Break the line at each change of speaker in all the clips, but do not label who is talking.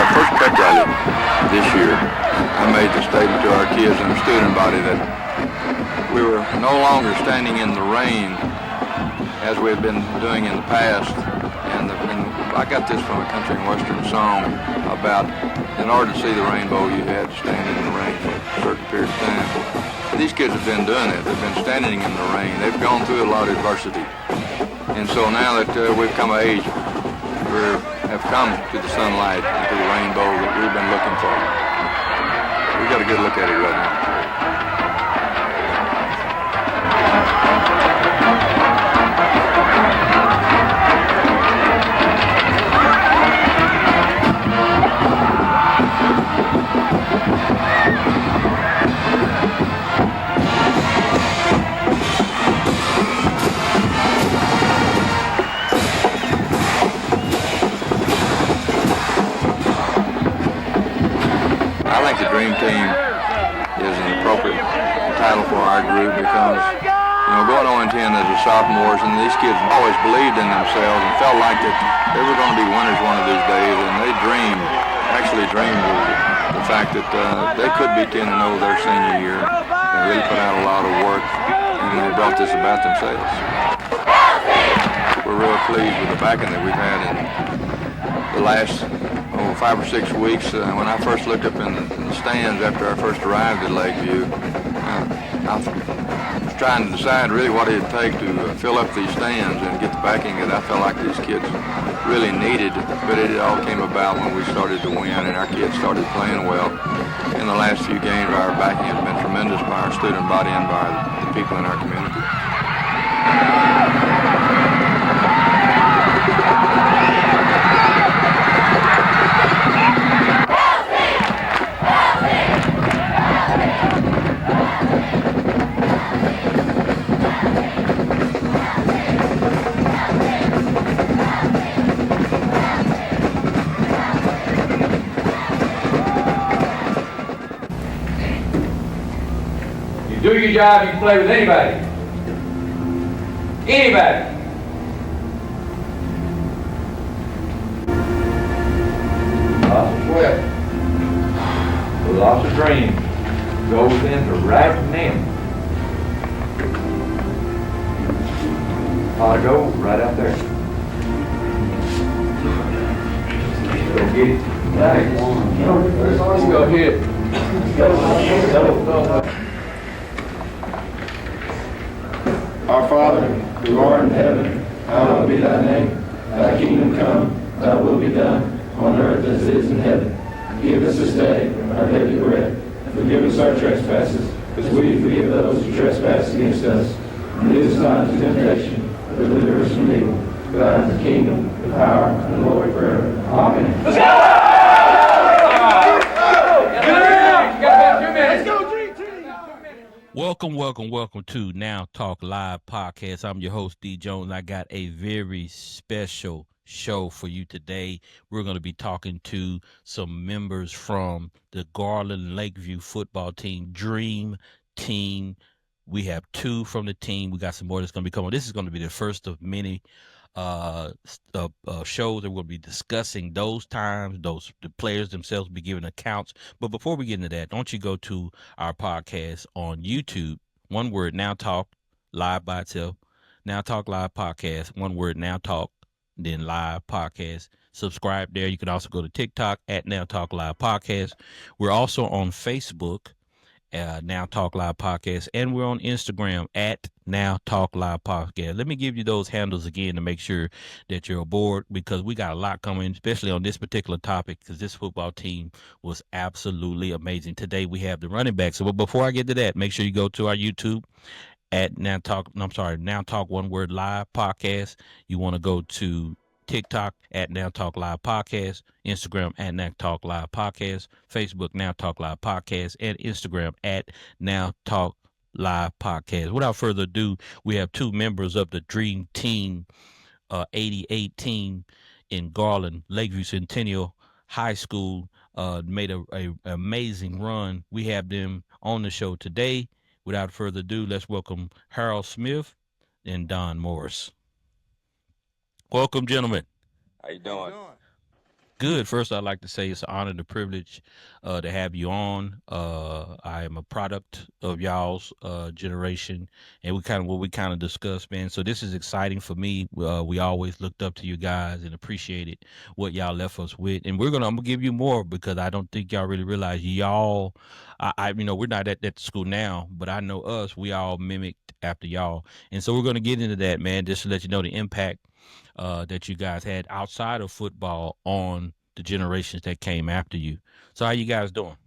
our first pep rally this year, I made the statement to our kids and the student body that we were no longer standing in the rain as we had been doing in the past. And I got this from a country and western song about in order to see the rainbow, you had to stand in the rain for a certain period of time. These kids have been doing it. They've been standing in the rain. They've gone through a lot of adversity. And so now that we've come of age, we have come to the sunlight and to the rainbow that we've been looking for. We've got a good look at it right now. I think the Dream Team is an appropriate title for our group because, going on 10 as a sophomores, and these kids always believed in themselves and felt like that they were going to be winners one of these days, and they dreamed of the fact that they could be 10-0 their senior year. They really put out a lot of work, and they brought this about themselves. We're real pleased with the backing that we've had in the last 5 or 6 weeks. When I first looked up in the stands after I first arrived at Lakeview, I was trying to decide really what it'd take to fill up these stands and get the backing that I felt like these kids really needed. But it all came about when we started to win and our kids started playing well. In the last few games, our backing has been tremendous by our student body and by the people in our community.
Do your job, you can play with anybody. Anybody. Lots of sweat. Lots of dreams. Goes into right now. Pot of gold right out there. Go get it. Let's go hit it.
Our Father, who art in heaven, hallowed be thy name. Thy kingdom come, thy will be done, on earth as it is in heaven. Give us this day our daily bread, and forgive us our trespasses, as we forgive those who trespass against us. And lead us not into temptation, but deliver us from evil. For thine is the kingdom, the power, and the glory forever. Amen. Let's go!
Welcome to Now Talk Live Podcast. I'm your host, D. Jones. I got a very special show for you today. We're going to be talking to some members from the Garland Lakeview football team, Dream Team. We have 2 from the team. We got some more that's going to be coming. This is going to be the first of many shows that we'll be discussing those times. The players themselves will be giving accounts. But before we get into that, don't you go to our podcast on YouTube. One word, Now Talk Live by itself. Now Talk Live Podcast. One word, Now Talk, then Live Podcast. Subscribe there. You can also go to TikTok at Now Talk Live Podcast. We're also on Facebook, Now Talk Live Podcast, and we're on Instagram at Now Talk Live Podcast. Let me give you those handles again to make sure that you're aboard, because we got a lot coming, especially on this particular topic, because this football team was absolutely amazing. Today we have the running backs. So before I get to that, make sure you go to our YouTube at Now Talk One Word Live Podcast. You want to go to TikTok at Now Talk Live Podcast, Instagram at Now Talk Live Podcast, Facebook Now Talk Live Podcast, and Instagram at Now Talk Live Podcast. Without further ado, we have 2 members of the Dream Team 88 team in Garland, Lakeview Centennial High School. Made a amazing run. We have them on the show today. Without further ado, let's welcome Harold Smith and Don Morris. Welcome, gentlemen.
How you doing?
good. First, I'd like to say it's an honor and a privilege to have you on. I am a product of y'all's generation, and what we kind of discussed, man. So this is exciting for me. We always looked up to you guys and appreciated what y'all left us with, and I'm gonna give you more because I don't think y'all really realize y'all. We're not at that school now, but I know us. We all mimicked after y'all, and so we're gonna get into that, man. Just to let you know the impact that you guys had outside of football on the generations that came after you. So how you guys doing?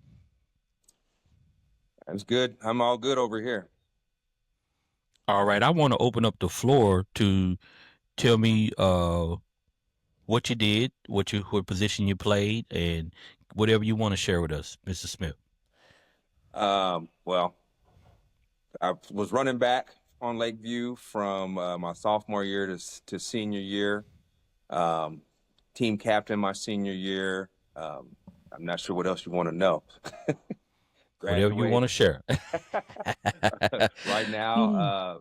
That's good. I'm all good over here.
All right, I want to open up the floor to tell me what you did, what position you played, and whatever you want to share with us, Mr. Smith.
Well, I was running back on Lakeview from my sophomore year to senior year. Team captain my senior year. I'm not sure what else you want to know.
Whatever you want to share.
Right now,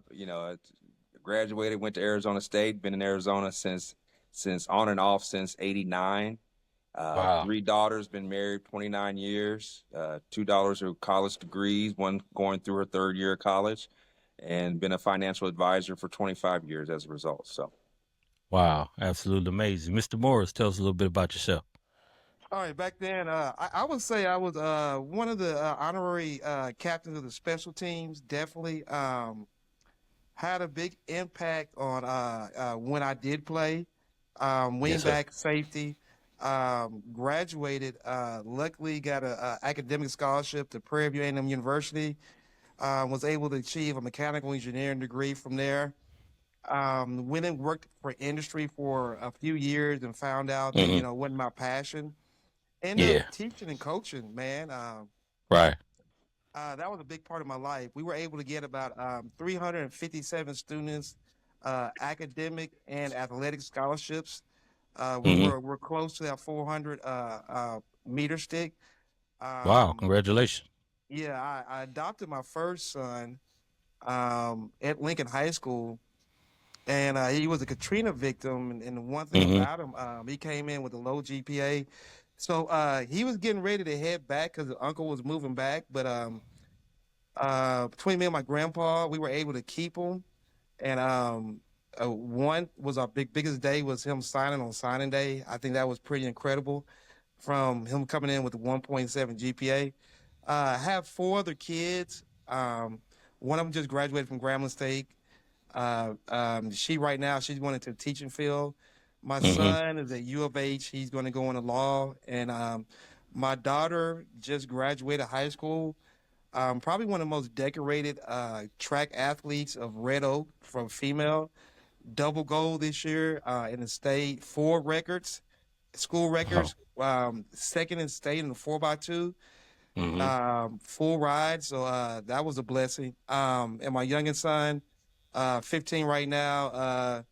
graduated, went to Arizona State, been in Arizona since on and off since '89.
Wow.
3 daughters, been married 29 years. 2 daughters are college degrees, one going through her 3rd year of college, and been a financial advisor for 25 years as a result. So,
Wow, absolutely amazing. Mr. Morris, tell us a little bit about yourself.
All right, back then, I would say I was one of the honorary captains of the special teams. Definitely had a big impact on when I did play.
Yes, sir.
Wingback, safety. Graduated. Luckily, got a academic scholarship to Prairie View A&M University. Was able to achieve a mechanical engineering degree from there. Went and worked for industry for a few years and found out that
Hmm.
wasn't my passion. Ended up
Yeah.
teaching and coaching, man.
Right.
That was a big part of my life. We were able to get about 357 students, academic and athletic scholarships.
Hmm.
We're close to that 400 meter stick.
Wow.
Um,
Congratulations.
yeah, I adopted my first son at Lincoln High School, and he was a Katrina victim. And the one thing
Hmm.
about him, he came in with a low GPA, so he was getting ready to head back because the uncle was moving back. But between me and my grandpa, we were able to keep him. And one was our biggest day was him signing on signing day. I think that was pretty incredible from him coming in with a 1.7 GPA. I have 4 other kids. One of them just graduated from Garland State. She right now she's going into the teaching field. My
Hmm.
son is at U of H. He's going to go into law, and my daughter just graduated high school. Probably one of the most decorated track athletes of Red Oak from female. Double gold this year in the state. 4 records, school
Wow.
records. Second in state in the 4x2.
Hmm.
Full ride. So that was a blessing. And my youngest son, 15 right now.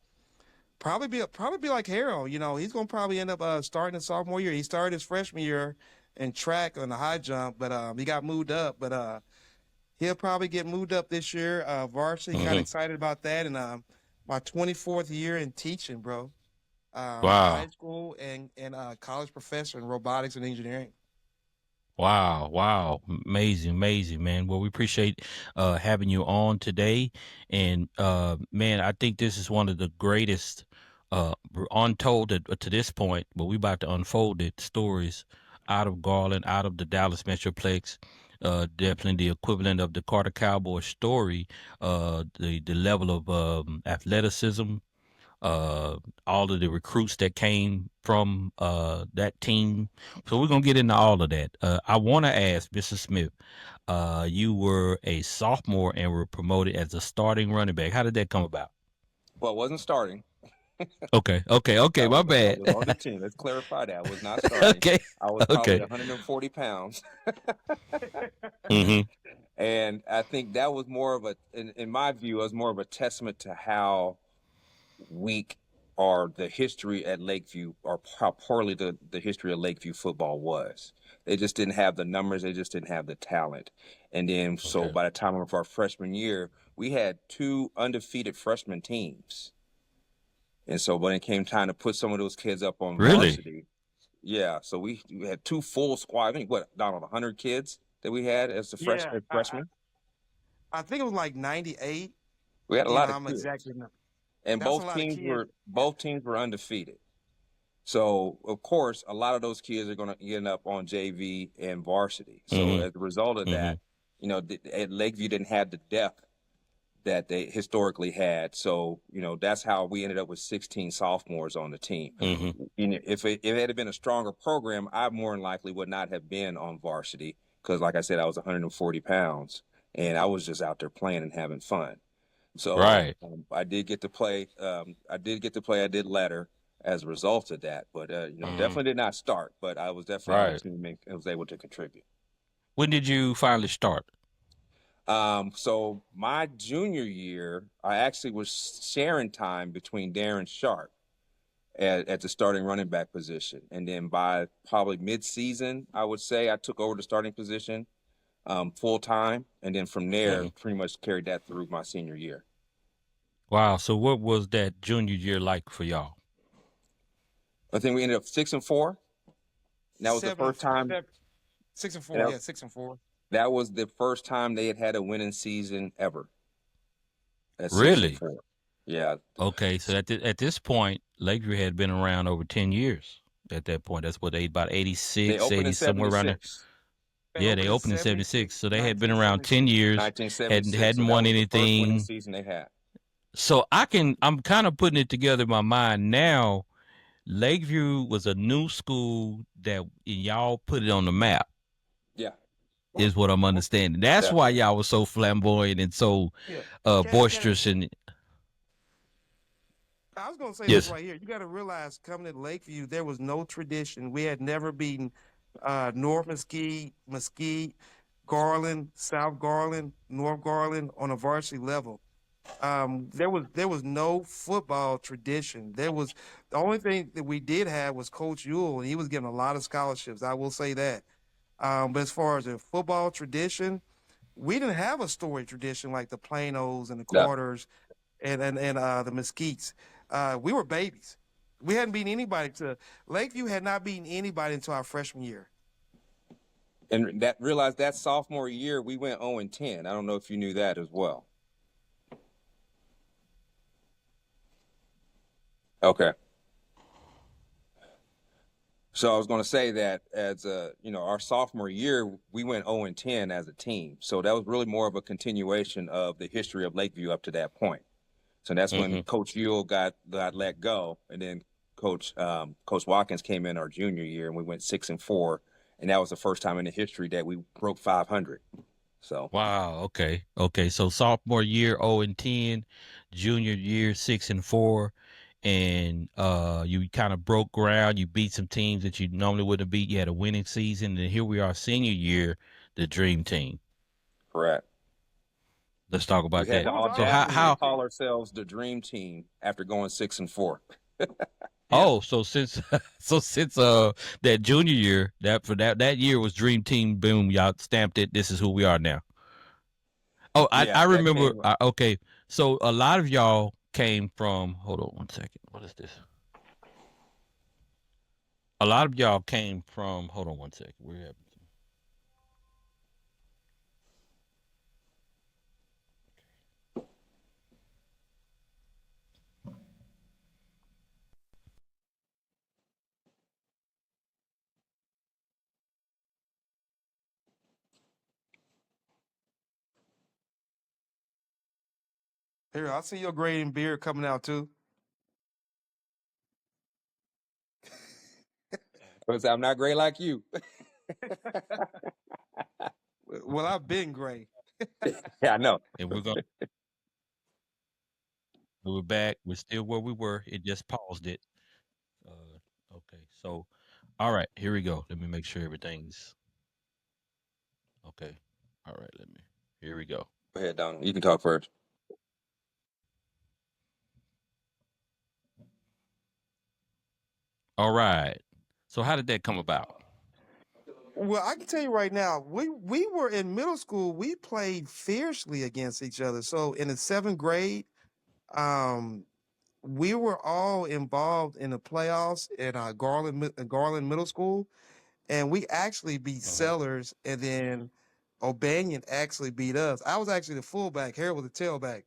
Probably be like Harold. He's gonna probably end up starting his sophomore year. He started his freshman year in track on the high jump, but he got moved up. But he'll probably get moved up this year. Varsity, kind of
Hmm.
excited about that. And my 24th year in teaching, bro. High
Wow.
school and college professor in robotics and engineering.
Wow, wow. Amazing, amazing, man. Well, we appreciate having you on today. And man, I think this is one of the greatest untold to this point, but we about to unfold it stories out of Garland, out of the Dallas Metroplex. Definitely the equivalent of the Carter Cowboy story. The level of athleticism, uh, all of the recruits that came from that team. So we're gonna get into all of that. I want to ask Mr. Smith. You were a sophomore and were promoted as a starting running back. How did that come about?
well, it wasn't starting.
Okay, okay,
I
okay. My
was I
bad.
was on the team. Let's clarify that. I was not starting.
Okay,
I was probably
okay.
140 pounds.
Mhm.
And I think that was more of in my view, it was more of a testament to how weak or the history at Lakeview, or how poorly the history of Lakeview football was. They just didn't have the numbers. They just didn't have the talent. And then, so
Okay.
by the time of our freshman year, we had 2 undefeated freshman teams. And so when it came time to put some of those kids up on
Really?
varsity, Yeah, so we had two full squad. I think what, Donald, 100 kids that we had as the
Yeah,
freshmen.
I think it was like 98.
We had a
Again,
lot of
I'm
kids,
exactly not.
and
That's a lot of kids.
both teams were undefeated. So of course, a lot of those kids are going to end up on JV and varsity. So
Mm-hmm.
as a result of
Mm-hmm.
that, at Lakeview didn't have the depth that they historically had. So that's how we ended up with 16 sophomores on the team.
Mm-hmm.
If it had been a stronger program, I more than likely would not have been on varsity because, like I said, I was 140 pounds and I was just out there playing and having fun. So
Right.
I did get to play. I did letter as a result of that, but
Mm-hmm.
definitely did not start. But I was definitely on the
Right.
team and was able to contribute.
When did you finally start?
So my junior year, I actually was sharing time between Darren Sharp at the starting running back position, and then by probably mid-season, I would say I took over the starting position full time, and then from there,
Mm-hmm.
pretty much carried that through my senior year.
Wow. So what was that junior year like for y'all?
I think we ended up 6-4. And that was the
Seven and
first time.
6-4.
That,
Yeah, 6-4.
that was the first time they had a winning season ever. At
Really?
6-4. Yeah.
Okay. So at this point, Lakeview had been around over 10 years. At that point, that's what about
They
86,
opened
80,
in
somewhere around there.
76.
Yeah, they
Opened in
opened in
76,
76. So they had been around 10
1976.
years,
1976. So
hadn't
that
won
was the first winning
anything.
season they had.
So I'm kind of putting it together in my mind now. Lakeview was a new school that y'all put it on the map,
Yeah.
is what I'm understanding. That's
Yeah.
why y'all was so flamboyant and so
Yeah. Can
boisterous. And
I was gonna say this
yes,
right here. You got to realize, coming to Lakeview, there was no tradition. We had never beaten North Mesquite, Garland, South Garland, North Garland on a varsity level. There was no football tradition. There was the only thing that we did have was Coach Ewell, and he was getting a lot of scholarships. I will say that. But as far as a football tradition, we didn't have a story tradition like the Planos and the
Yeah.
Carters and the Mesquites. We were babies. We hadn't beaten anybody to Lakeview had not beaten anybody until our freshman year.
And realized that sophomore year we went 0-10. I don't know if you knew that as well. Okay. So I was going to say that as our sophomore year, we went 0-10 as a team. So that was really more of a continuation of the history of Lakeview up to that point. So that's when Coach Ewell got let go, and then Coach Watkins came in our junior year, and we went 6-4, and that was the first time in the history that we broke 500. So
wow, okay. So sophomore year 0-10, junior year 6-4, and you kind of broke ground. You beat some teams that you normally wouldn't beat. You had a winning season, and here we are, senior year, the dream team.
correct.
Let's talk about
We had
that.
the
So
audacity
how
to call ourselves the dream team after going 6-4.
Oh, so since that junior year, that year was Dream Team. Boom, y'all stamped it. This is who we are now. Oh, I
Yeah, that
remember.
came.
Okay, so a lot of y'all came from. Hold on one second. What is this? A lot of y'all came from. Hold on one second. Where happened?
Here, I see your gray and beard coming out too.
Because I'm not great like you.
Well, I've been gray.
Yeah, I know.
And we're back. We're still where we were. It just paused it. Okay, so all right, here we go. Let me make sure everything's okay. All right, here we go.
Go ahead, Don. You can talk first.
All right. So how did that come about?
Well, I can tell you right now, we were in middle school. We played fiercely against each other. So in the 7th grade, um, we were all involved in the playoffs at Garland Middle School, and we actually beat Sellers, and then O'Banion actually beat us. I was actually the fullback. Harold was the tailback.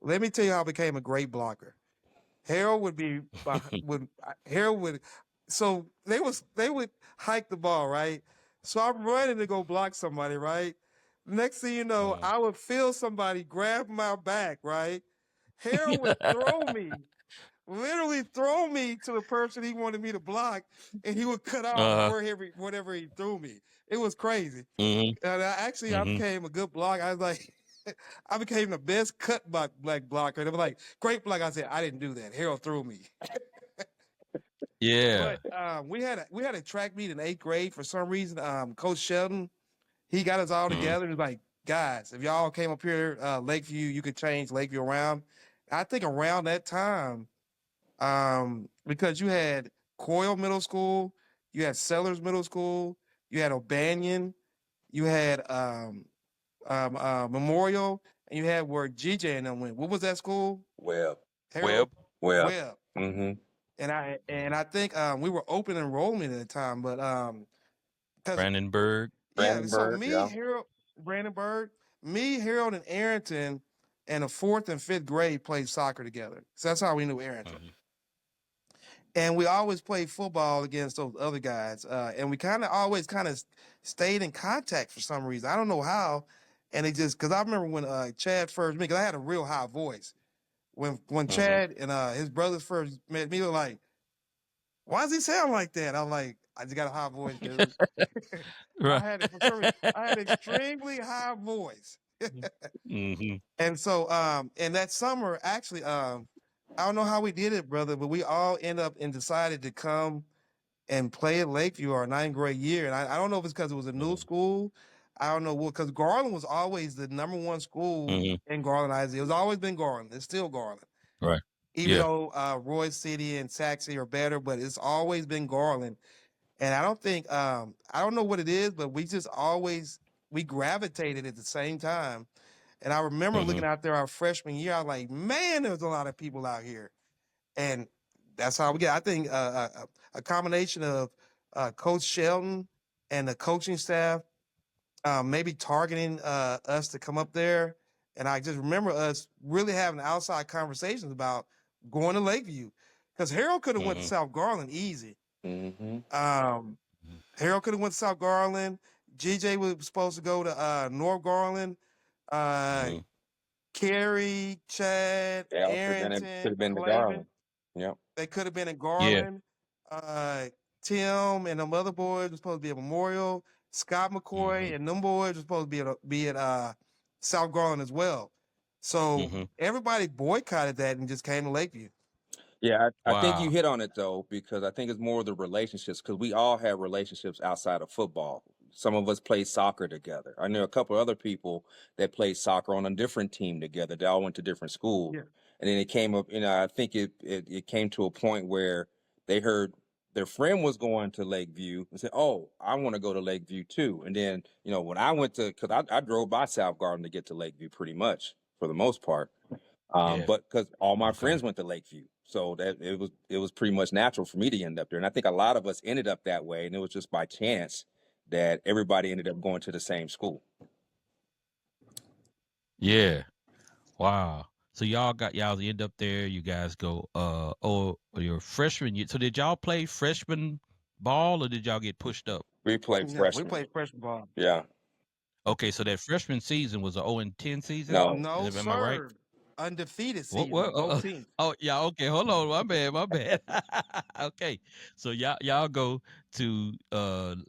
Let me tell you how I became a great blocker. Harold would be Harold would so they would hike the ball, right? So I'm running to go block somebody, right? Next thing you know, I would feel somebody grab my back, right? Harold would throw me, literally throw me to the person he wanted me to block, and he would cut off whatever he threw me. It was crazy.
Mm-hmm.
And I
Mm-hmm.
became a good block. I was like, I became the best cut black blocker. They were like, great block. I said, I didn't do that. Harold threw me.
Yeah.
But we had a track meet in 8th grade for some reason. Coach Sheldon, he got us all together. He was like, guys, if y'all came up here, Lakeview, you could change Lakeview around. I think around that time, because you had Coyle Middle School, you had Sellers Middle School, you had O'Banion, you had Memorial, and you had where GJ and them went. What was that school?
Webb.
Harold?
Webb.
Webb.
Mm-hmm.
And I think we were open enrollment at the time, but because
Brandenburg.
yeah, so
Brandenburg,
me,
yeah.
Harold, Brandenburg, me, Harold, and Arrington in the 4th and 5th grade played soccer together. So that's how we knew Arrington. And we always played football against those other guys. And we always stayed in contact for some reason. I don't know how. And it just, because I remember when Chad first met me, because I had a real high voice. When Chad and his brothers first met me, they were like, why does he sound like that? I'm like, I just got a high voice, dude.
Right.
I had an extremely high voice.
Mm-hmm.
And so, and that summer, actually, I don't know how we did it, brother, but we all ended up and decided to come and play at Lakeview our 9th grade year. And I don't know if it's because it was a new school. I don't know what, because Garland was always the #1 school in Garland, Isaiah. It was always been Garland. It's still Garland.
Right.
Even though Roy City and Sac City are better, but it's always been Garland. And I don't think, I don't know what it is, but we gravitated at the same time. And I remember looking out there our freshman year, I was like, man, there's a lot of people out here. And that's how we get. I think a combination of Coach Sheldon and the coaching staff maybe targeting us to come up there. And I just remember us really having outside conversations about going to Lakeview. Because Harold could have went to South Garland easy.
Mm-hmm.
Harold could have went to South Garland. GJ was supposed to go to North Garland. Kerry, Chad, Arrington,
could have been the
Clavin.
Garland. Yep.
They could have been in Garland. Tim and them other boys were supposed to be at Memorial. Scott McCoy and them boys were supposed to be at South Garland as well. So everybody boycotted that and just came to Lakeview.
Yeah, I think you hit on it though, because I think it's more of the relationships, because we all have relationships outside of football. Some of us played soccer together. I knew a couple of other people that played soccer on a different team together. They all went to different schools.
Yeah.
And then it came up, I think it came to a point where they heard their friend was going to Lakeview and said, oh, I want to go to Lakeview too. And then, when I went to, because I drove by South Garden to get to Lakeview pretty much for the most part. But because all my friends went to Lakeview, so that it was pretty much natural for me to end up there. And I think a lot of us ended up that way, and it was just by chance that everybody ended up going to the same school.
Yeah. Wow. So y'all end up there. You guys go. Your freshman year. So did y'all play freshman ball, or did y'all get pushed up?
We played freshman.
We played freshman ball.
Yeah.
Okay, so that freshman season was an 0-10 season.
No,
am
sir.
I right?
Undefeated season.
What?
Teams.
Oh yeah, okay. Hold on, my bad. Okay, so y'all go to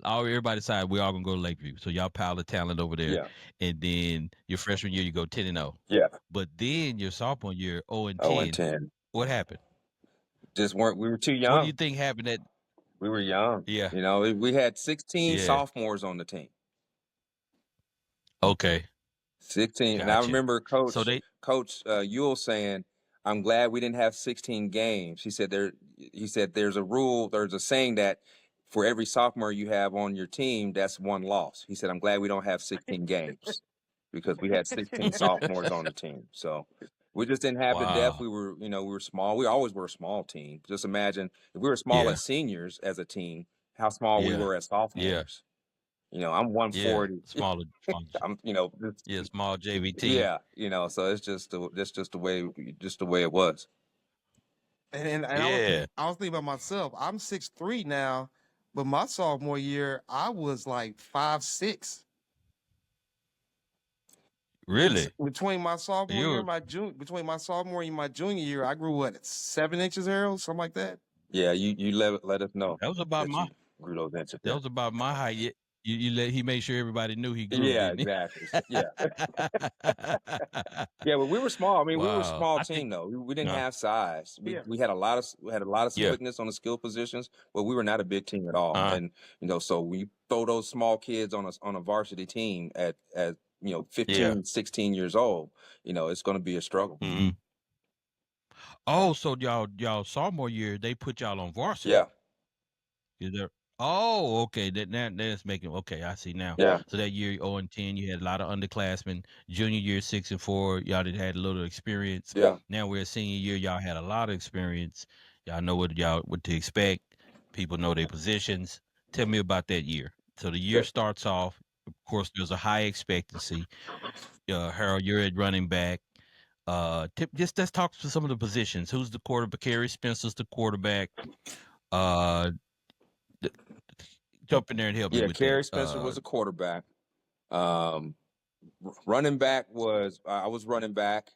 everybody decide we're all gonna go to Lakeview. So y'all pile the talent over there, and then your freshman year you go 10-0.
Yeah,
but then your sophomore year 0-10.
0-10.
What happened?
We were too young.
What do you think happened?
We were young.
Yeah,
we had 16 sophomores on the team.
Okay.
16.
Gotcha.
And I remember Coach Ewell saying, I'm glad we didn't have 16 games. He said there's a rule, there's a saying that for every sophomore you have on your team, that's one loss. He said, I'm glad we don't have 16 games because we had 16 sophomores on the team. So We just didn't have the depth.
Wow.
We were small. We always were a small team. Just imagine if we were small
Yeah.
as seniors as a team, how small we
Yeah.
were as
Yeah.
sophomores. I'm
Yeah.
140.
Smaller.
I'm,
Yeah. Small JVT.
yeah, so it's just the way it was.
And
Yeah.
I was thinking about myself. I'm 6'3" now, but my sophomore year I was like 5'6".
Really?
Between my sophomore year
You
and between my sophomore and my junior year, I grew what 7 inches, Harold, something like that.
Yeah, you let us know
that was about
that
my
you grew those inches.
that was about my height. You let he made sure everybody knew he grew,
Yeah,
didn't he?
exactly. Yeah. Yeah, but we were small. I mean, we were a
Wow.
small
I think
team though. We didn't
uh,
have size. We
Yeah.
we had a lot of
yeah.
slickness on the skill positions, but we were not a big team at all.
Uh,
And so we throw those small kids on a varsity team at
yeah.
15, 16 years old, it's going to be a struggle.
Mhm. Oh, so y'all sophomore year they put y'all on varsity.
Yeah.
Is there? Oh, okay. That's making okay. I see now.
Yeah.
So that year 0-10, you had a lot of underclassmen. Junior year 6-4, y'all had a little experience.
Yeah.
Now we're senior year, y'all had a lot of experience. Y'all know what to expect. People know their positions. Tell me about that year. So the year starts off. Of course, there's a high expectancy. Harold, you're at running back. Just let's talk to some of the positions. Who's the quarterback? Kerry Spencer's the quarterback. Uh, jump in there and help me
Yeah,
with that.
Kerry Spencer was a quarterback. Um, Running back was I was running back.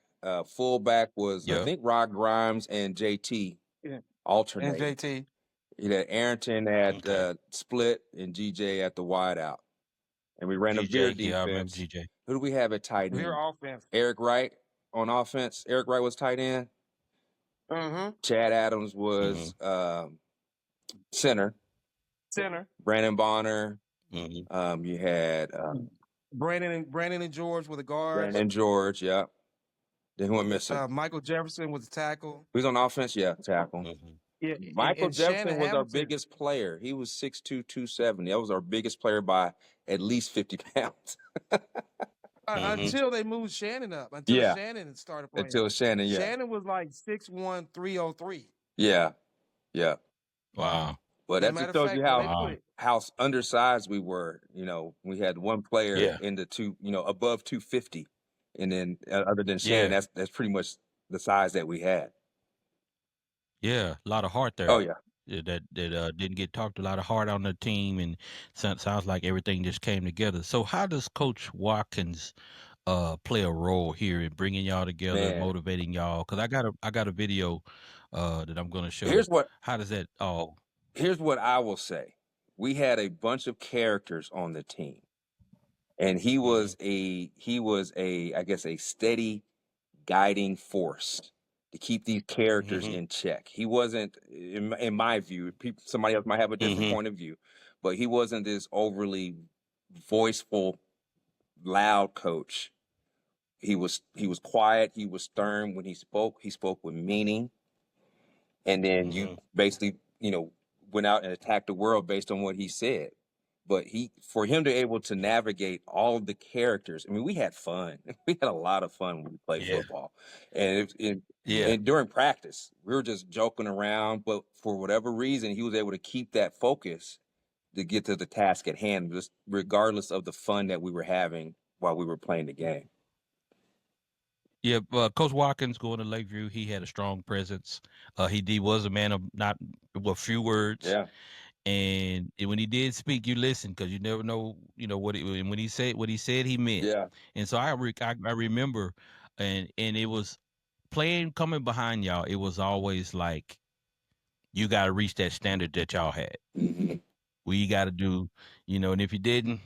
Fullback was I
Yeah.
think Rod Grimes and JT
Yeah. And
alternated.
JT.
You had Arrington at
Okay.
split and GJ at the wide out, and we ran a veer
GJ. Yeah, I remember
defense.
GJ.
Who do we have at tight
We're
end?
offense.
Eric Wright on offense. Eric Wright was tight end.
Mm-hmm.
Chad Adams
Mm-hmm.
was center.
Center.
Brandon Bonner.
Mm-hmm.
You had
Brandon and George were the guards.
Brandon George. Yeah. Then who am I missing?
Michael Jefferson was the tackle.
Who's on offense? Yeah, tackle.
Mm-hmm.
Yeah,
Michael
and
Jefferson
Shannon
was our
Hamilton.
biggest player. He was 6'2", 270. That was our biggest player by at least 50 pounds.
Until they moved Shannon up. Until
Yeah.
Shannon started playing.
Until Shannon, yeah.
Shannon was like 6'1", 303.
Yeah. Yeah.
Wow.
But
As a
that
matter
just
of
shows
fact,
you
when they
how
put
how undersized we were. We had one player
Yeah.
in the above 250. And then other than
Yeah.
Shannon, that's pretty much the size that we had.
Yeah. A lot of heart there.
Oh yeah.
That didn't get talked. A lot of heart on the team, and sounds like everything just came together. So how does Coach Watkins play a role here in bringing y'all together,
Man.
motivating y'all? Because I got a video that I'm going to show. How does that all?
Here's what I will say. We had a bunch of characters on the team. And he was I guess a steady guiding force to keep these characters in check. He wasn't, in my view, somebody else might have a different point of view, but he wasn't this overly voiceful, loud coach. He was quiet. He was stern when he spoke. He spoke with meaning. And then you basically, went out and attacked the world based on what he said. But for him to able to navigate all of the characters, I mean, we had fun. We had a lot of fun when we played football, and and during practice, we were just joking around. But for whatever reason, he was able to keep that focus to get to the task at hand, just regardless of the fun that we were having while we were playing the game.
Yeah, Coach Watkins going to Lakeview, he had a strong presence. He was a man of not few words.
Yeah.
And when he did speak, you listened because you never know, what and when he said what he said, he meant.
Yeah.
And so I remember, and it was coming behind y'all. It was always like, you got to reach that standard that y'all had.
Mm-hmm.
We got to do, and if you didn't,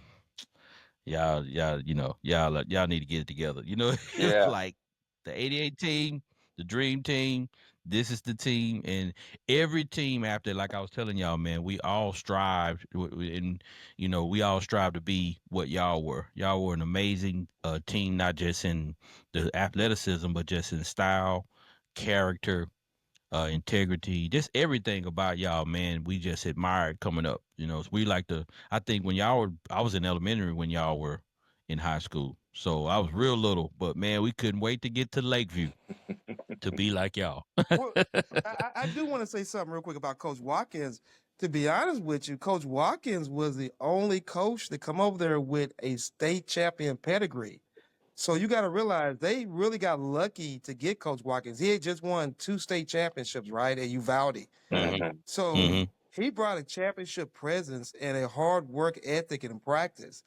y'all need to get it together. It's like the 88 team, the dream team. This is the team, and every team after, like I was telling y'all, man, we all strive, and we all strive to be what y'all were. Y'all were an amazing team, not just in the athleticism, but just in style, character, integrity, just everything about y'all, man. We just admired coming up. We like to. I think when I was in elementary when y'all were in high school, so I was real little, but man, we couldn't wait to get to Lakeview. to be like y'all.
Well, I do want to say something real quick about Coach Watkins. To be honest with you, Coach Watkins was the only coach to come over there with a state champion pedigree. So you got to realize they really got lucky to get Coach Watkins. He had just won 2 state championships, right, at Uvalde.
Mm-hmm.
So
Mm-hmm.
he brought a championship presence and a hard work ethic and practice.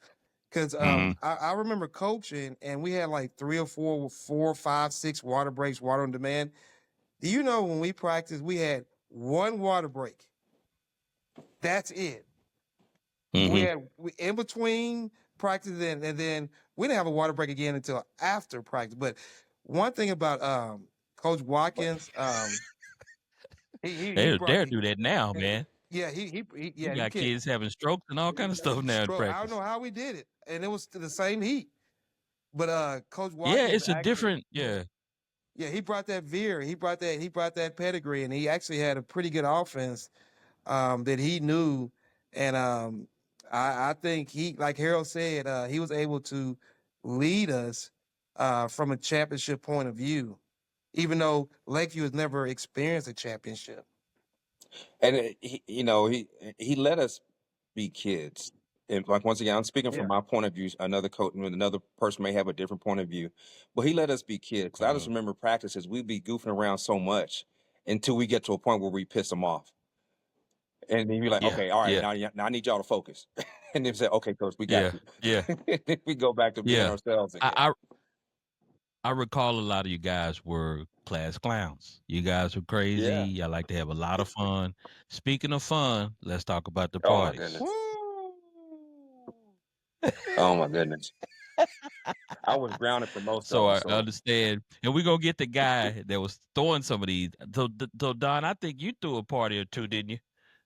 Because
Mm-hmm.
I remember coaching, and we had like 3 or 4, 4, 5, 6 water breaks, water on demand. Do you know when we practiced, we had 1 water break? That's it.
Mm-hmm.
In between practice and then we didn't have a water break again until after practice. But one thing about Coach Watkins, he brought
They'll do that now, man.
yeah
You
you
got
can't
kids having strokes and all kind of stuff now in
stroke. I don't
practice.
know how we did it, and it was to the same heat. But Coach
Yeah,
Watkins
it's a
actually,
different. Yeah.
he brought that veer, he brought that pedigree, and he actually had a pretty good offense that he knew, and I think he, like Harold said, he was able to lead us from a championship point of view, even though Lakeview has never experienced a championship.
And he let us be kids. And like once again, I'm speaking from
Yeah.
my point of view. Another coach, another person may have a different point of view, but he let us be kids. Because I just remember practices, we'd be goofing around so much until we get to a point where we piss them off, and then you're like,
Yeah.
okay, all right,
Yeah.
now I need y'all to focus, and then say, okay, coach, we got
Yeah.
you.
Yeah.
Then we go back to being
Yeah.
ourselves again.
I recall a lot of you guys were class clowns. You guys were crazy.
Yeah.
Y'all like to have a lot of fun. Speaking of fun, let's talk about the
Oh my
parties.
goodness.
Woo!
Oh my goodness. I was grounded for most
So
of
I
them. So
understand, and we're gonna get the guy that was throwing some of these. So Don, I think you threw a party or two, didn't you?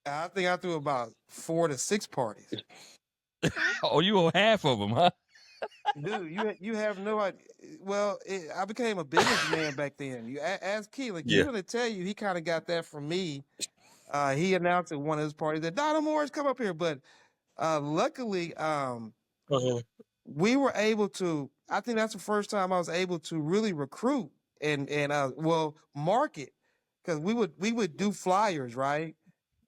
I think I threw about 4 to 6 parties.
Oh, you owe half of them, huh?
Dude, you have no idea. Well, I became a businessman back then. You ask Keelan,
Yeah.
Keelan will tell you he kind of got that from me. He announced at one of his parties that Donald Moore's come up here, but luckily, we were able to. I think that's the first time I was able to really recruit and market, because we would do flyers, right,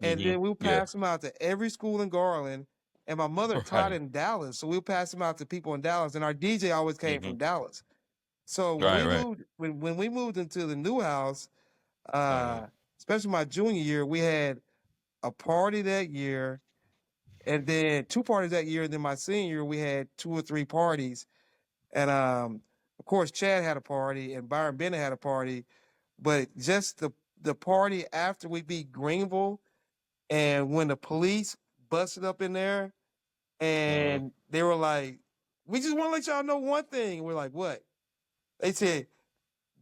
and then we would
Yeah.
pass them out to every school in Garland. And my mother taught
Right.
in Dallas, so we would pass them out to people in Dallas. And our DJ always came from Dallas. So when
Right.
we
Right.
moved, when we moved into the new house, especially my junior year, we had a party that year, and then 2 parties that year. And then my senior year, we had 2 or 3 parties. And of course, Chad had a party, and Byron Bennett had a party. But just the party after we beat Greenville, and when the police busted up in there, and they were like, "We just want to let y'all know one thing." We're like, "What?" They said,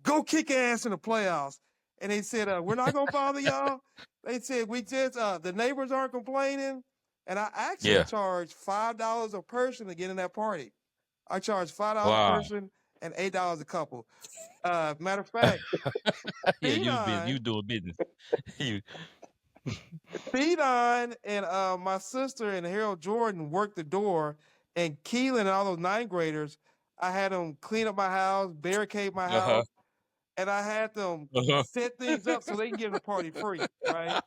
"Go kick ass in the playoffs." And they said, "We're not gonna bother y'all." They said, "We just the neighbors aren't complaining." And I actually charged $5 a person to get in that party. I charged $5 a
Wow.
person and $8 a couple. Matter of fact,
Yeah, you
Speedon
doing business. You
and my sister and Harold Jordan worked the door, and Keelan and all those 9th graders, I had them clean up my house, barricade my house, and I had them set things up so they can get in the party free, right?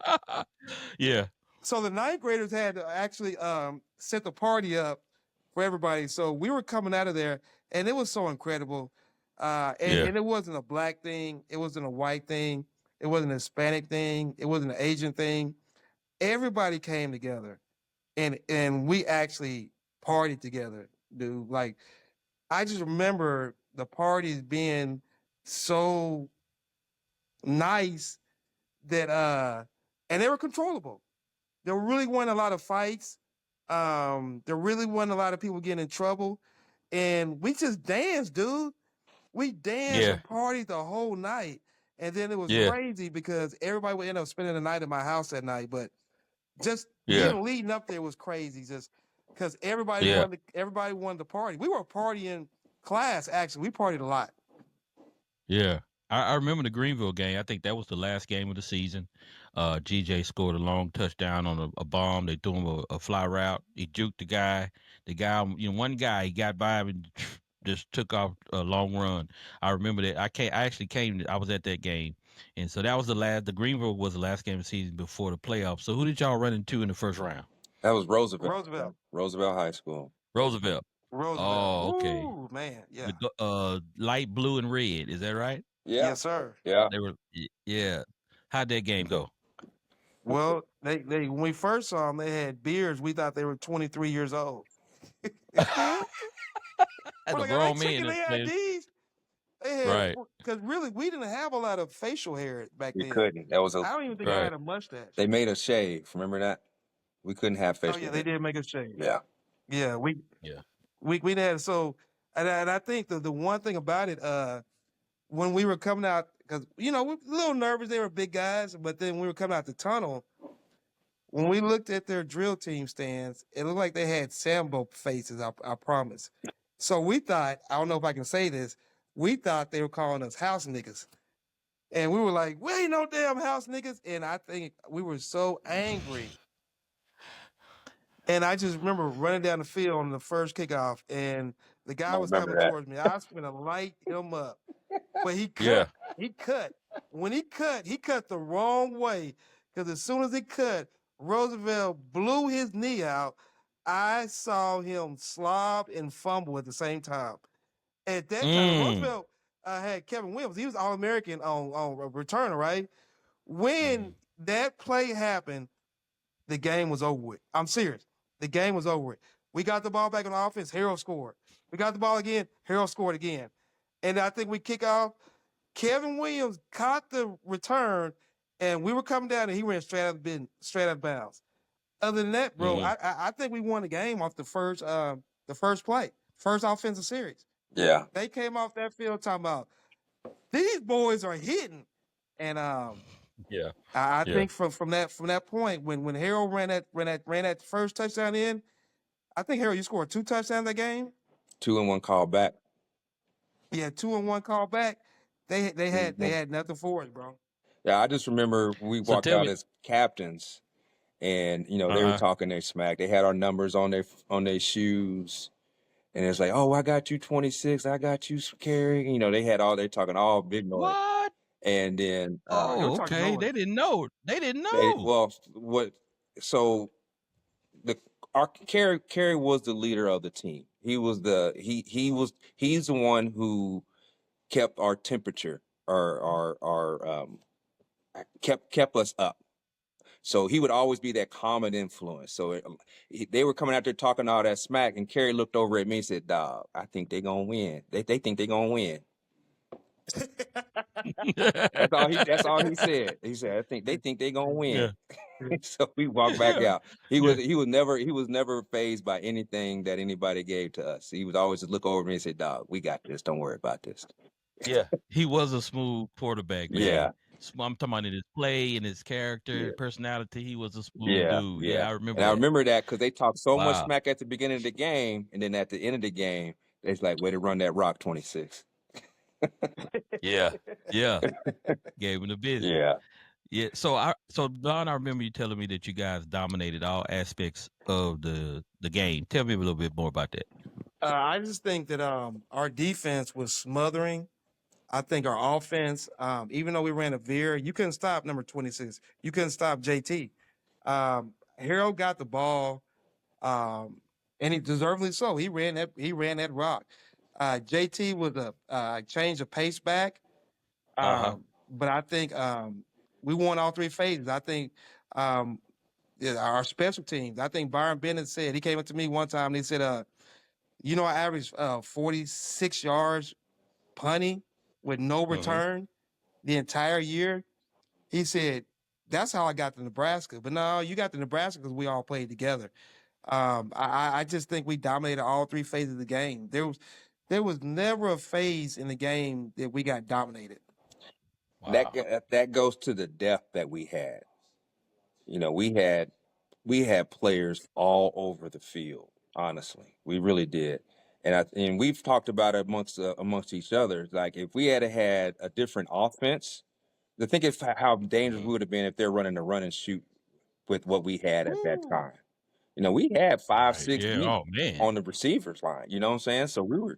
Yeah.
So the 9th graders had to actually set the party up for everybody. So we were coming out of there, and it was so incredible. And it wasn't a black thing. It wasn't a white thing. It wasn't a Hispanic thing. It wasn't an Asian thing. Everybody came together, and we actually partied together, dude. Like, I just remember the parties being so nice that and they were controllable. There really weren't a lot of fights. There really wasn't a lot of people getting in trouble. And we just danced, dude. We danced and partied the whole night. And then it was crazy because everybody would end up spending the night at my house that night. But just even leading up there was crazy, just because everybody wanted to party. We were partying class, actually. We partied a lot.
Yeah. I remember the Greenville game. I think that was the last game of the season. GJ scored a long touchdown on a bomb. They threw him a fly route. He juked the guy. The guy, one guy, he got by him and just took off a long run. I remember that. I actually came. I was at that game, and so that was the last. The Greenville was the last game of the season before the playoffs. So who did y'all run into in the first round?
That was Roosevelt.
Roosevelt.
Roosevelt High School.
Roosevelt.
Roosevelt.
Oh, okay.
Ooh, man. Yeah.
With light blue and red. Is that right?
Yeah.
Yes, sir.
Yeah.
They were. Yeah. How'd that game go?
Well, they when we first saw them, they had beards. We thought they were 23 years old.
As
We're
a
like, are
grown
they checking
man.
their IDs? They had,
Right.
because really, we didn't have a lot of facial hair back
You
then.
couldn't. That was
I don't even think I
Right.
had a mustache.
They made us shave. Remember that? We couldn't have
Oh
facial
yeah,
hair.
they did make us shave.
Yeah.
Yeah,
Yeah.
we had so, and I think the one thing about it, when we were coming out, because we were a little nervous. They were big guys, but then when we were coming out the tunnel. When we looked at their drill team stands, it looked like they had Sambo faces, I promise. So we thought, I don't know if I can say this, we thought they were calling us house niggas. And we were like, we ain't no damn house niggas. And I think we were so angry. And I just remember running down the field on the first kickoff, and the guy
I
was
remember
coming
that.
towards me. I was going to light him up. But he cut.
Yeah.
He cut. When he cut the wrong way. Because as soon as he cut, Roosevelt blew his knee out. I saw him slob and fumble at the same time. At that time, Roosevelt had Kevin Williams. He was All-American on returner, right? When that play happened, the game was over with. I'm serious. The game was over with. We got the ball back on offense. Harold scored. We got the ball again. Harold scored again. And I think we kick off. Kevin Williams caught the return, and we were coming down, and he ran straight out of bounds. Other than that, bro, I think we won the game off the first play, first offensive series.
Yeah.
They came off that field talking about these boys are hitting, and
Yeah.
I think from that point when Harold ran that first touchdown in, I think Harold, you scored 2 touchdowns that game.
2 and 1 call back.
Yeah, 2 and 1 call back. They had nothing for us, bro.
Yeah, I just remember we walked out as captains, and they were talking their smack. They had our numbers on their shoes, and it's like, oh, I got you 26, I got you Carey. They talking all big noise.
What?
And then
okay, they didn't know.
Carey was the leader of the team. He's the one who kept our temperature, kept us up. So he would always be that common influence. So they were coming out there talking all that smack, and Kerry looked over at me and said, "Dog, I think they're gonna win. They think they're gonna win." That's all he said. He said, they think they're gonna win."
Yeah.
So we walked back out. He was never fazed by anything that anybody gave to us. He would always just look over at me and say, "Dog, we got this. Don't worry about this."
Yeah, he was a smooth quarterback, man.
Yeah.
I'm talking about in his play and his character, personality. He was a smooth dude.
Yeah,
I remember.
And I remember that because they talked so much smack at the beginning of the game, and then at the end of the game, it's like, way to run that rock 26.
Yeah. Gave him the business. Yeah. So Don, I remember you telling me that you guys dominated all aspects of the game. Tell me a little bit more about that.
I just think that our defense was smothering. I think our offense, even though we ran a veer, you couldn't stop number 26. You couldn't stop JT. Harold got the ball, and he deservedly so. He ran that rock. JT was a change of pace back. But I think we won all 3 phases. I think our special teams. I think Byron Bennett said, he came up to me one time and he said, I averaged 46 yards punting with no return the entire year. He said, that's how I got to Nebraska. But no, you got to Nebraska because we all played together. I just think we dominated all 3 phases of the game. There was never a phase in the game that we got dominated.
Wow. That goes to the depth that we had. We had players all over the field. Honestly, we really did. And we've talked about it amongst each other. Like, if we had a different offense, think of how dangerous we would have been if they're running a run and shoot with what we had at that time. We had 5, 6 deep on the receivers line. You know what I'm saying? So we were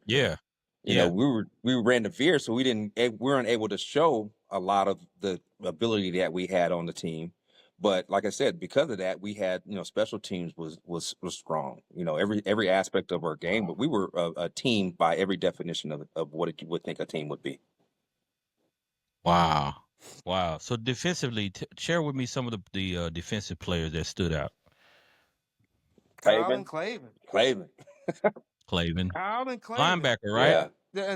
You know, we ran the veer, so we weren't able to show a lot of the ability that we had on the team. But like I said, because of that, we had, you know, special teams was strong. You know, every aspect of our game, but we were a team by every definition of what you would think a team would be.
Wow. Wow. So defensively, share with me some of the defensive players that stood out.
Colin
Clavin.
Clavin.
Colin Clavin.
Linebacker, right?
Yeah.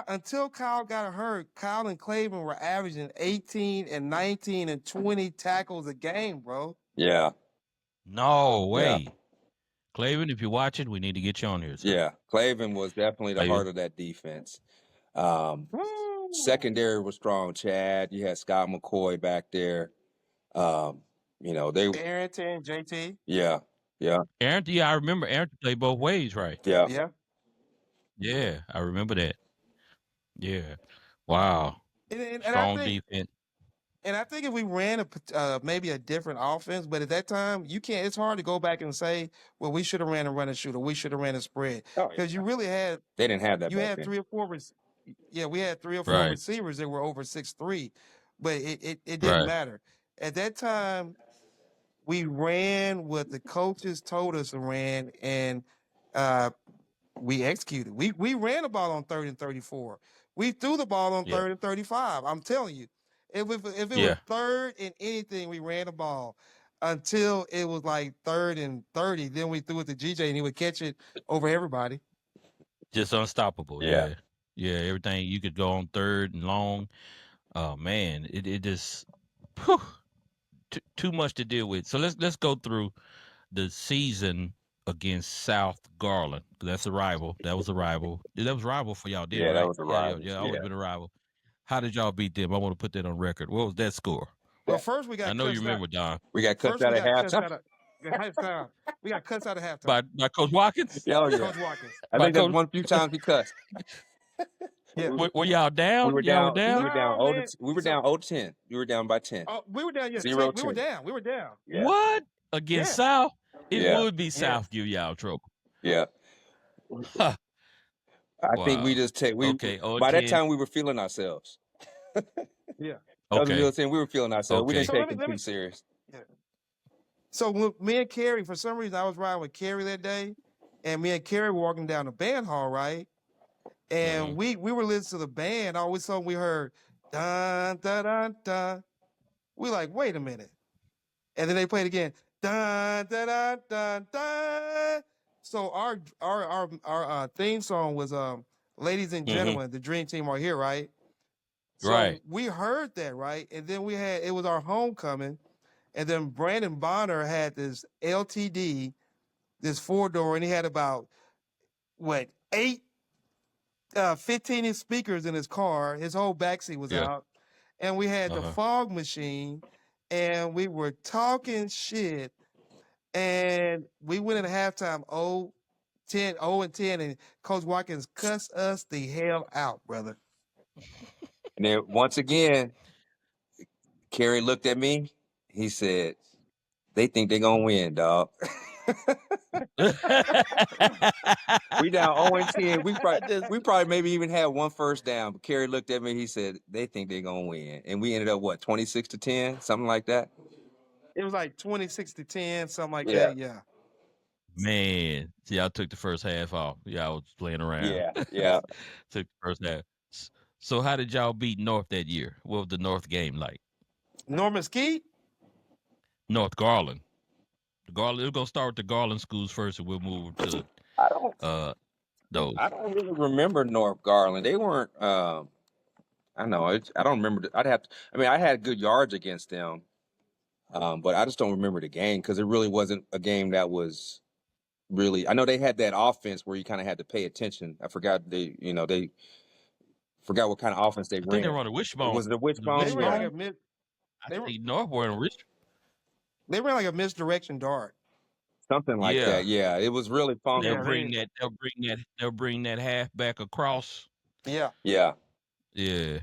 Until Kyle got hurt, Kyle and Clavin were averaging 18 and 19 and 20 tackles a game, bro.
Yeah.
No way.
Yeah.
Clavin, if you're watching, we need to get you on here. Sir.
Yeah. Clavin was definitely the heart of that defense. Secondary was strong. Chad, you had Scott McCoy back there. You know,
Arrington, JT.
Yeah. Yeah.
Arrington, yeah, I remember Arrington played both ways, right?
Yeah.
Yeah.
Yeah, I remember that. Yeah. Wow. Strong defense.
And I think if we ran maybe a different offense, but at that time, it's hard to go back and say, well, we should have ran a run and shoot, or we should have ran a spread. Because you really had.
They didn't have that.
You had three or four. We had 3 or 4 receivers that were over 6'3", but it didn't matter. At that time, we ran what the coaches told us to ran, and we executed. We ran the ball on 3rd and 34. We threw the ball on 3rd and 35. I'm telling you, if it was 3rd and anything, we ran the ball until it was like 3rd and 30. Then we threw it to GJ, and he would catch it over everybody.
Just unstoppable. Yeah. Yeah, everything you could go on 3rd and long. Oh man, it just too much to deal with. So let's go through the season against South Garland. That's a rival. That was a rival. That was a rival for y'all, did right?
That was a rival.
Yeah, always been a rival. How did y'all beat them? I want to put that on record. What was that score?
Well, first we got.
I know you remember, Don.
We got cussed out at halftime.
We got cussed out at halftime
by Coach Watkins.
Yeah.
Coach Watkins.
I think there's one few times he cussed.
Yeah.
Were y'all down?
We were down.
We were down
0-10. We were down by 10.
Oh, we were down. Yeah,
0-10.
We were down.
Yeah.
What? Against South? It would be South give y'all trouble.
Yeah.
Huh.
I think we just by that time we were feeling ourselves.
Yeah.
That was the real thing. We were feeling ourselves. We didn't take it too serious.
Yeah. So me and Kerry, for some reason, I was riding with Kerry that day, and me and Kerry were walking down the band hall, right? And we were listening to the band. All of a sudden we heard dun dun dun dun. We like, wait a minute. And then they played again. Dun dun dun dun dun. So our theme song was Ladies and Gentlemen, the Dream Team are here, right? So we heard that, right? And then it was our homecoming. And then Brandon Bonner had this LTD, this 4-door, and he had about 8 15-inch speakers in his car. His whole backseat was out. And we had the fog machine, and we were talking shit. And we went in halftime 0-10, and Coach Watkins cussed us the hell out, brother.
And then once again, Kerry looked at me. He said, "They think they're gonna win, dog." We down 0-10. We probably maybe even had one first down. But Kerry looked at me. He said, "They think they're gonna win," and we ended up 26-10, something like that.
It was like 26-10, something like that. Yeah.
Man, see, y'all took the first half off. Y'all was playing around.
Yeah.
Took the first half. So how did y'all beat North that year? What was the North game like?
North Mesquite?
North Garland. Garland. We're gonna start with the Garland schools first, and we'll move to those.
I don't really remember North Garland. They weren't. I know. I don't remember. I had good yards against them, but I just don't remember the game because it really wasn't a game that was really. I know they had that offense where you kind of had to pay attention. I forgot they forgot what kind of offense they ran.
I think they were on a wishbone.
Was it a wishbone?
They ran like a
I think North were on a wishbone.
They ran like a misdirection dart.
Something like that. Yeah, it was really fun.
They'll bring that halfback across.
Yeah.
Yeah.
Yeah.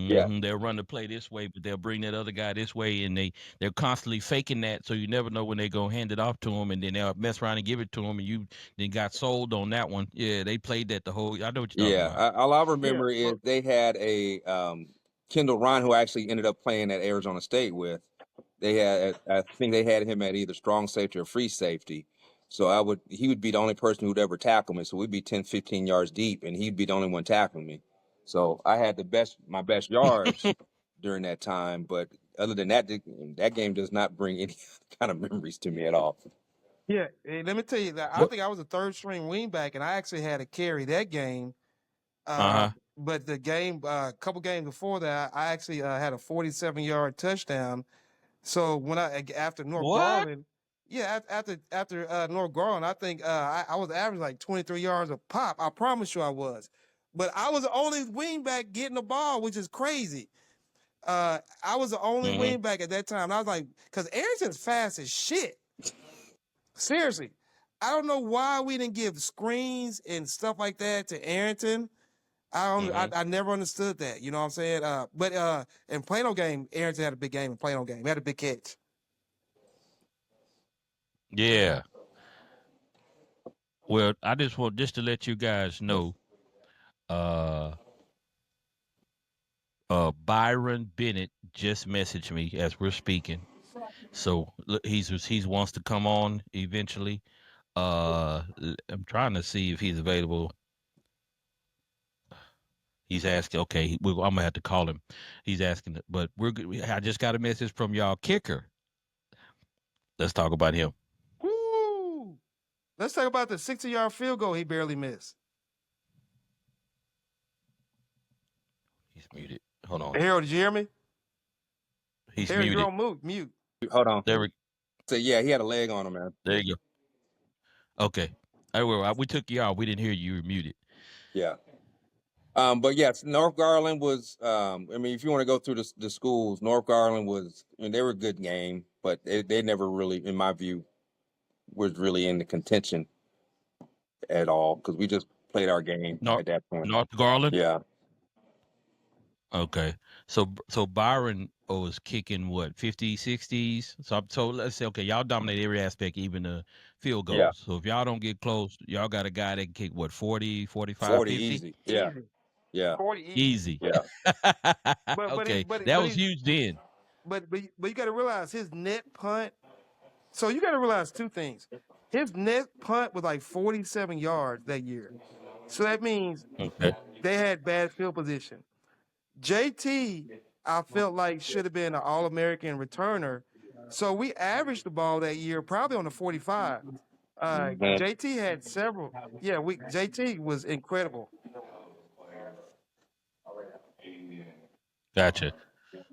Yeah.
They'll run the play this way, but they'll bring that other guy this way, and they're constantly faking that, so you never know when they're gonna hand it off to him, and then they'll mess around and give it to him, and you then got sold on that one. Yeah, they played that the whole. I know what you're talking
Yeah,
about.
all I
Yeah,
remember is they had a Kendall Ryan who I actually ended up playing at Arizona State with. They had, I think they had him at either strong safety or free safety. So he would be the only person who'd ever tackle me. So we'd be 10, 15 yards deep, and he'd be the only one tackling me. So I had my best yards during that time. But other than that, that game does not bring any kind of memories to me at all.
yeah. Hey, let me tell you that I
What?
think I was a third string wingback, and I actually had to carry that game.
Uh-huh.
But the game, a couple games before that, I actually had a 47-yard touchdown. So when after North
What?
Garland, yeah, after North Garland, I think I was averaging like 23 yards a pop. I promise you I was, but I was the only wingback getting the ball, which is crazy. I was the only
Mm-hmm.
wingback at that time. And I was like, because Arrington's fast as shit. Seriously, I don't know why we didn't give screens and stuff like that to Arrington.
Mm-hmm.
I never understood that. You know what I'm saying? But in Plano game, Arrington had a big game in Plano game. He had a big catch.
Yeah. Well, I just to let you guys know, uh, Byron Bennett just messaged me as we're speaking. So look, he's wants to come on eventually. I'm trying to see if he's available. He's asking. Okay, I'm gonna have to call him. He's asking, but we're good. I just got a message from y'all kicker. Let's talk about him.
Woo! Let's talk about the 60-yard field goal he barely missed.
He's muted. Hold on.
Harold, did you hear me?
He's
Harold, you're
muted.
on mute.
Hold on.
There we.
So yeah, he had a leg on him, man.
There you go. Okay. We took you out. We didn't hear you. You were muted.
Yeah. But yes, North Garland was. I mean, if you want to go through the schools, North Garland was. I mean, they were a good game, but they never really, in my view, was really in the contention at all because we just played our game
North
at that point.
North Garland.
Yeah,
Okay. So Byron was kicking what 50s, 60s. So let's say okay, y'all dominate every aspect, even the field goals.
yeah,
So if y'all don't get close, y'all got a guy that can kick what 40, 45,
40
50?
easy. Yeah,
Easy.
yeah,
40 easy.
Easy.
yeah.
Okay.
But
That was huge then.
you got to realize his net punt. So you got to realize two things. His net punt was like 47 yards that year. So that means
Okay.
they had bad field position. JT, I felt like should have been an All-American returner. So we averaged the ball that year probably on the 45.
Mhm.
JT had several. Yeah, JT was incredible.
Gotcha.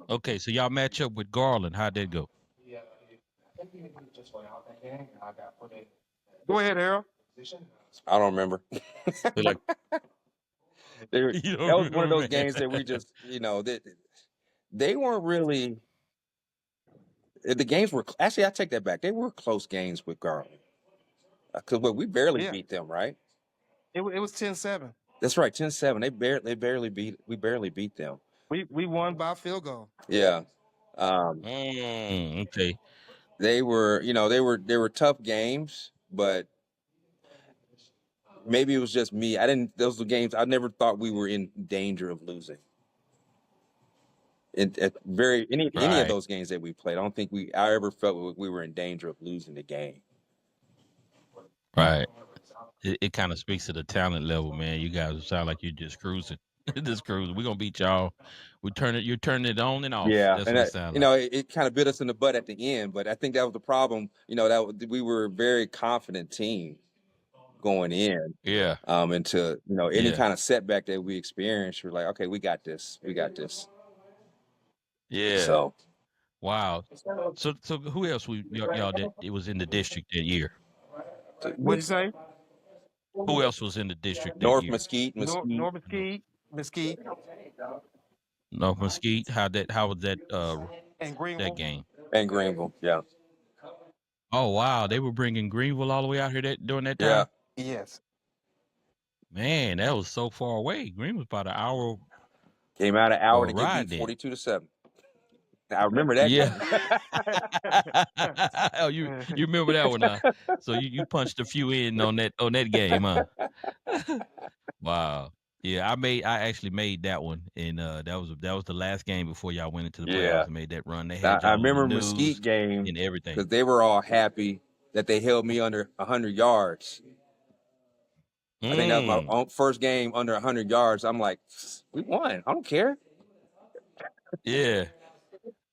Okay, so y'all match up with Garland. How'd that go?
Go ahead, Harold.
I don't remember.
They're like, you
That was
don't
one of those
remember.
games that we just, they weren't really. The games were actually. I take that back. They were close games with Garland because we barely
Yeah,
beat them, right?
it was 10-7.
That's right, 10-7. We barely beat them.
We won by field goal.
Yeah.
Okay.
They were, they were tough games, but maybe it was just me. Those were games I never thought we were in danger of losing. Any of
Right.
those games that we played, I don't think I ever felt we were in danger of losing the game.
Right. It kind of speaks to the talent level, man. You guys sound like you're just cruising. Just cruising. We're gonna beat y'all. You're turning it on and off.
Yeah,
That's
and
what it sounds like.
it kind of bit us in the butt at the end, but I think that was the problem. We were a very confident team going in.
Yeah.
Into any
Yeah.
kind of setback that we experienced, we're like, okay, we got this.
Yeah.
So
Wow. So who else y'all that it was in the district that year?
What'd you say?
Who else was in the district that
North
year?
Mesquite,
North Mesquite,
North Mesquite. How was that
and
that
Greenville.
game?
and Greenville. Yeah,
Oh wow, they were bringing Greenville all the way out here during that
yeah,
time.
Yes.
Man, that was so far away. Greenville's about an hour
Came out an hour
All
to get
right
beat
then.
42-7. I remember that
Yeah.
game.
Oh, you remember that one, huh? So you punched a few in on that game, huh? Wow. Yeah, I actually made that one, and that was the last game before y'all went into the
Yeah.
playoffs and made that run. They had
I
y'all on the
remember
news
Mesquite game
and everything.
because they were all happy that they held me under 100 yards. I think that was my first game under 100 yards. I'm like, we won. I don't care.
Yeah.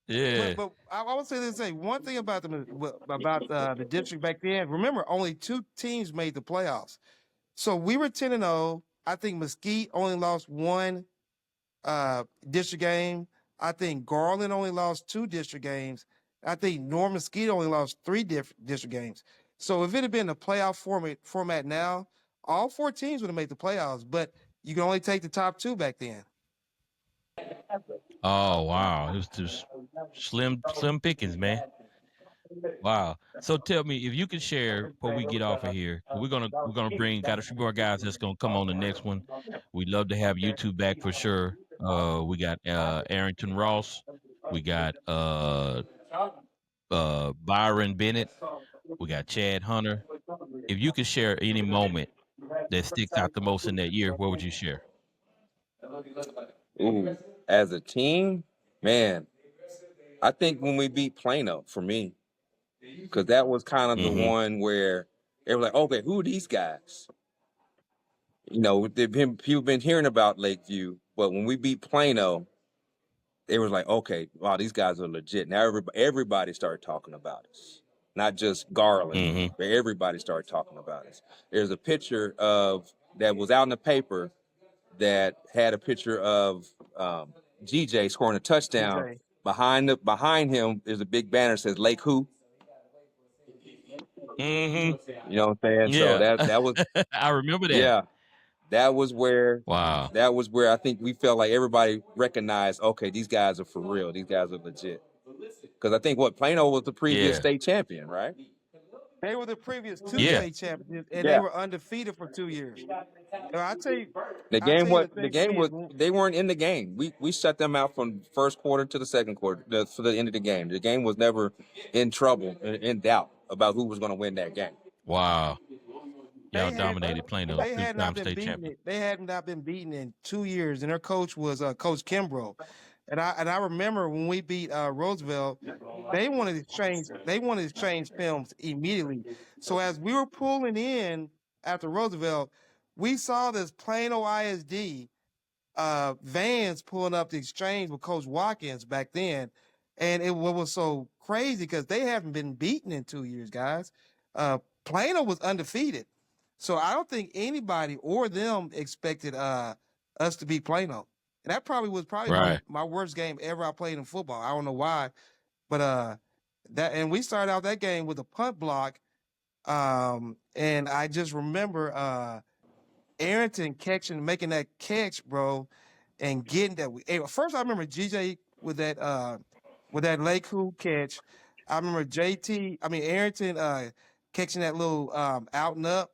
Yeah.
But I would say this: one thing about the district back then. Remember, only 2 teams made the playoffs. So we were 10-0. I think Mesquite only lost 1 district game. I think Garland only lost 2 district games. I think North Mesquite only lost 3 district games. So if it had been a playoff format now, all 4 teams would have made the playoffs. But you can only take the top 2 back then.
Oh wow, it was just slim pickings, man. Wow. So tell me if you could share before we get off of here. We're gonna got a few more guys that's gonna come on the next one. We'd love to have you two back for sure. We got Arrington Ross, we got Byron Bennett, we got Chad Hunter. If you could share any moment that sticks out the most in that year, what would you share?
Ooh, as a team, man, I think when we beat Plano for me, because that was kind of the
Mm-hmm.
one where they were like, okay, who are these guys? You know, people been hearing about Lakeview, but when we beat Plano, they was like, okay, wow, these guys are legit. Now everybody started talking about us, not just Garland,
Mm-hmm.
but everybody started talking about us. There's a picture that was out in the paper that had a picture of GJ scoring a touchdown.
DJ.
Behind him is a big banner that says Lake Who.
Mm-hmm.
You know what I'm saying? So
Yeah.
that was
I remember that.
yeah. That was where
Wow.
I think we felt like everybody recognized, okay, these guys are for real. These guys are legit. Because I think Plano was the previous
Yeah.
state champion, right?
They were the previous 2
Yeah.
state champions, and they
Yeah.
were undefeated for 2 years. And I tell you
The
the thing for me is
they weren't in the game. We shut them out from first quarter to the second quarter for the end of the game. The game was never in trouble, in doubt about who was going to win that game.
Wow. Y'all
they had
dominated Plano,
they had not
two-time
been
state
beaten.
champion.
They had not been beaten in 2 years, and their coach was Coach Kimbrough. And I remember when we beat Roosevelt, they wanted to change films immediately. So as we were pulling in after Roosevelt, we saw this Plano ISD vans pulling up the exchange with Coach Watkins back then. And what was so crazy because they haven't been beaten in 2 years, guys. Plano was undefeated. So I don't think anybody or them expected us to beat Plano. And that probably was
Right.
my worst game ever I played in football. I don't know why. But and we started out that game with a punt block. And I just remember Arrington making that catch, bro, and getting that. First, I remember GJ with that Lake Who catch. I remember Arrington catching that little out and up,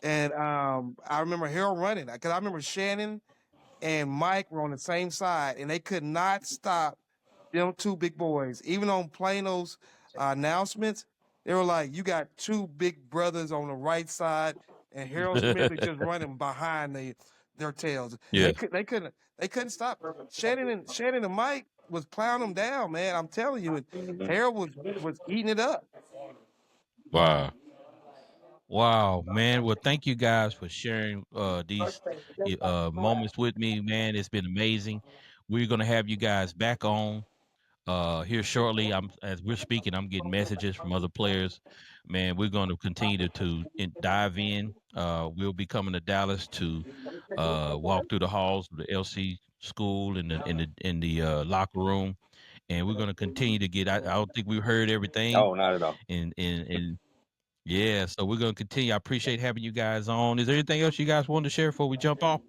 and I remember Harold running because I remember Shannon and Mike were on the same side, and they could not stop them 2 big boys. Even on Plano's announcements, they were like, "You got 2 big brothers on the right side, and Harold Smith is just running behind their tails."
Yeah.
They couldn't stop. Shannon and Mike was plowing them down, man. I'm telling you, and Harold was eating it up.
Wow. Wow, man. Well, thank you guys for sharing these moments with me, man. It's been amazing. We're gonna have you guys back on here shortly. As we're speaking, I'm getting messages from other players. Man, we're going to continue dive in. We'll be coming to Dallas to walk through the halls of the LC school in the locker room, and we're going to continue to get. I don't think we've heard everything,
Oh, not at all.
and yeah, so we're going to continue. I appreciate having you guys on. Is there anything else you guys want to share before we jump off?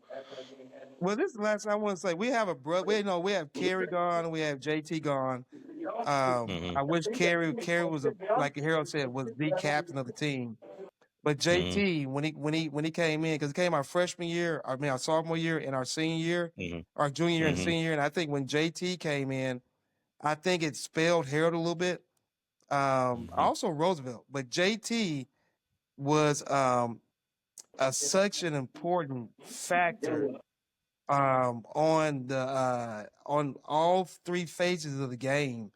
Well, this is the last thing I want to say. We have a brother. We have Kerry gone. We have JT gone.
Hmm.
I wish Kerry was like Harold said was the captain of the team. But JT, when he came in, because he came our freshman year, our sophomore year, and our senior year,
Mm-hmm.
our junior year and
Mm-hmm.
senior year, and I think when JT came in, I think it spelled Harold a little bit. Also Roosevelt, but JT was such an important factor on all three phases of the game.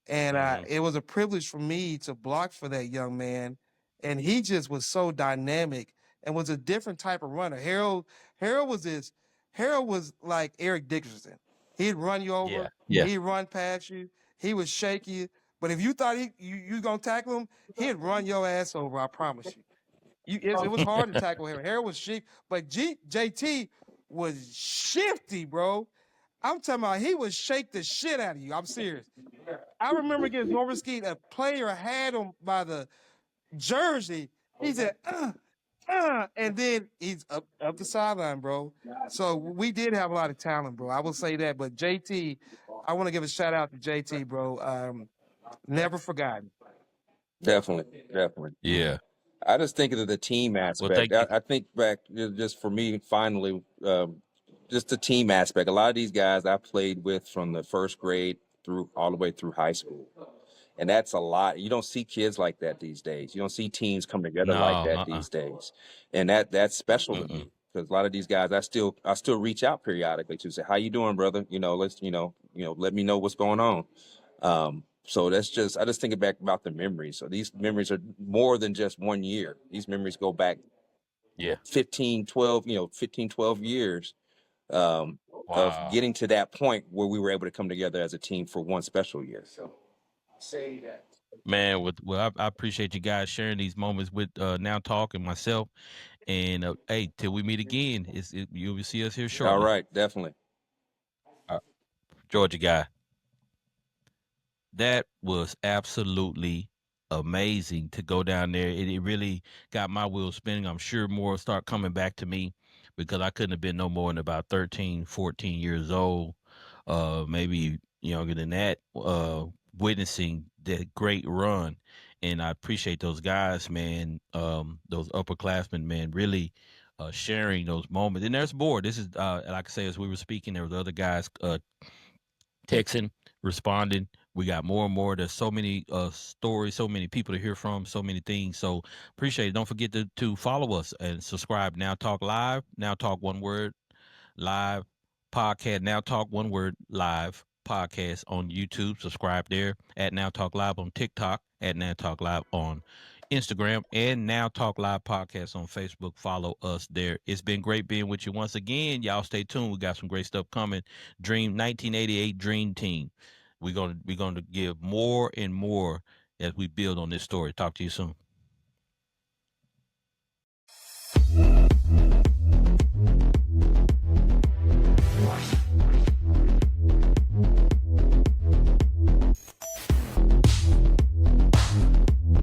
And it was a privilege for me to block for that young man. And he just was so dynamic and was a different type of runner. Harold was like Eric Dickerson. He'd run you over,
Yeah.
he'd run past you, he would shake you. But if you thought you gonna tackle him, he'd run your ass over, I promise you. It was hard to tackle Harold. Harold was shifty, but JT was shifty, bro. I'm talking about he would shake the shit out of you. I'm serious. I remember against Northern Skeet, a player had him by the jersey. He said, and then he's up the sideline, bro. So we did have a lot of talent, bro. I will say that. But JT, I want to give a shout out to JT, bro. Never forgotten.
Definitely.
Yeah.
I just think of the team
Well,
aspect.
thank you.
I think back just for me, finally, just the team aspect. A lot of these guys I played with from the first grade through all the way through high school. And that's a lot. You don't see kids like that these days. You don't see teams come together like
No.
that these days. And that's special to me because a lot of these guys I still reach out periodically to say, "How you doing, brother? Let's let me know what's going on." So I just think back about the memories. So these memories are more than just 1 year. These memories go back
Yeah.
15, 12 years of
Wow.
getting to that point where we were able to come together as a team for one special year. So.
Man, I appreciate you guys sharing these moments with Now Talk and myself. And hey, till we meet again, you will see us here
All
shortly.
right, definitely.
Georgia guy. That was absolutely amazing to go down there. It really got my wheels spinning. I'm sure more will start coming back to me because I couldn't have been no more than about 13, 14 years old, maybe younger than that, witnessing that great run. And I appreciate those guys, man, those upperclassmen, man, really sharing those moments. And there's more. This is, like I say, as we were speaking, there was other guys texting, responding. We got more and more. There's so many stories, so many people to hear from, so many things. So appreciate it. Don't forget to follow us and subscribe. Now Talk Live, Now Talk One Word Live podcast. Now Talk One Word Live podcast on YouTube. Subscribe there at Now Talk Live on TikTok, at Now Talk Live on Instagram, and Now Talk Live podcast on Facebook. Follow us there. It's been great being with you once again. Y'all stay tuned. We got some great stuff coming. 1988 Dream Team. We're gonna give more and more as we build on this story. Talk to you soon.